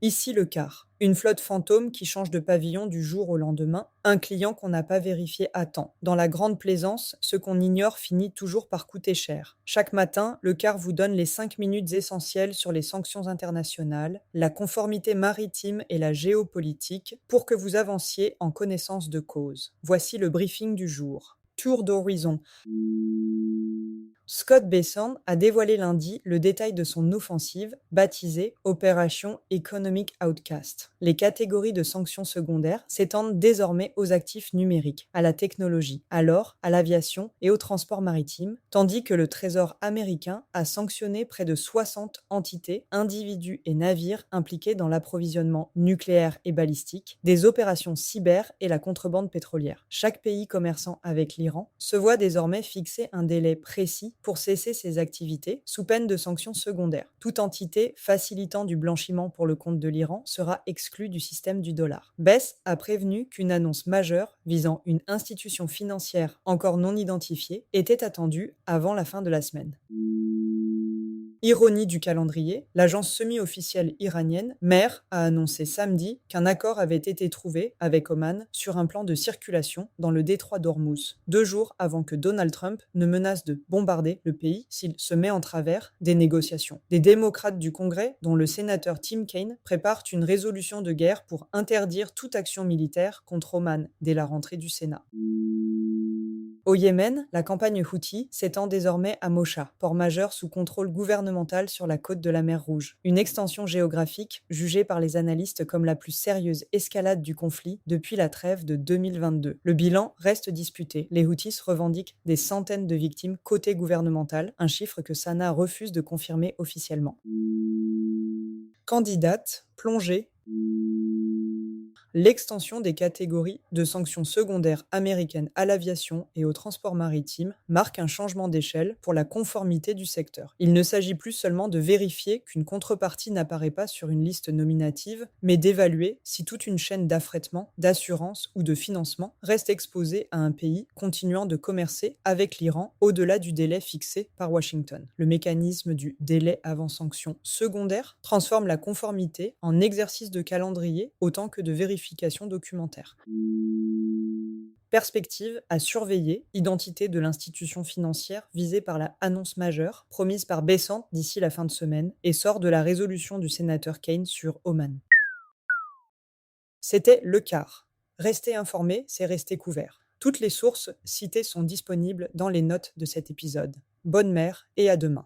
Ici le quart. Une flotte fantôme qui change de pavillon du jour au lendemain, un client qu'on n'a pas vérifié à temps. Dans la grande plaisance, ce qu'on ignore finit toujours par coûter cher. Chaque matin, le quart vous donne les 5 minutes essentielles sur les sanctions internationales, la conformité maritime et la géopolitique pour que vous avanciez en connaissance de cause. Voici le briefing du jour. Tour d'horizon. Scott Bessent a dévoilé lundi le détail de son offensive, baptisée Opération Economic Outcast. Les catégories de sanctions secondaires s'étendent désormais aux actifs numériques, à la technologie, à l'or, à l'aviation et au transport maritime, tandis que le Trésor américain a sanctionné près de 60 entités, individus et navires impliqués dans l'approvisionnement nucléaire et balistique, des opérations cyber et la contrebande pétrolière. Chaque pays commerçant avec l'Iran se voit désormais fixer un délai précis pour cesser ses activités, sous peine de sanctions secondaires. Toute entité facilitant du blanchiment pour le compte de l'Iran sera exclue du système du dollar. Bess a prévenu qu'une annonce majeure visant une institution financière encore non identifiée était attendue avant la fin de la semaine. Ironie du calendrier, l'agence semi-officielle iranienne MER a annoncé samedi qu'un accord avait été trouvé avec Oman sur un plan de circulation dans le détroit d'Ormuz, 2 jours avant que Donald Trump ne menace de bombarder le pays s'il se met en travers des négociations. Des démocrates du Congrès, dont le sénateur Tim Kaine, préparent une résolution de guerre pour interdire toute action militaire contre Oman dès la rentrée du Sénat. Au Yémen, la campagne Houthi s'étend désormais à Mocha, port majeur sous contrôle gouvernemental sur la côte de la mer Rouge. Une extension géographique jugée par les analystes comme la plus sérieuse escalade du conflit depuis la trêve de 2022. Le bilan reste disputé. Les Houthis revendiquent des centaines de victimes côté gouvernemental, un chiffre que Sanaa refuse de confirmer officiellement. Candidate, plongée. L'extension des catégories de sanctions secondaires américaines à l'aviation et au transport maritime marque un changement d'échelle pour la conformité du secteur. Il ne s'agit plus seulement de vérifier qu'une contrepartie n'apparaît pas sur une liste nominative, mais d'évaluer si toute une chaîne d'affrètement, d'assurance ou de financement reste exposée à un pays continuant de commercer avec l'Iran au-delà du délai fixé par Washington. Le mécanisme du délai avant sanction secondaire transforme la conformité en exercice de calendrier autant que de vérification documentaire. Perspective à surveiller, identité de l'institution financière visée par la annonce majeure, promise par Bessent d'ici la fin de semaine, et sort de la résolution du sénateur Kane sur Oman. C'était le quart. Restez informés, c'est rester couvert. Toutes les sources citées sont disponibles dans les notes de cet épisode. Bonne mer et à demain.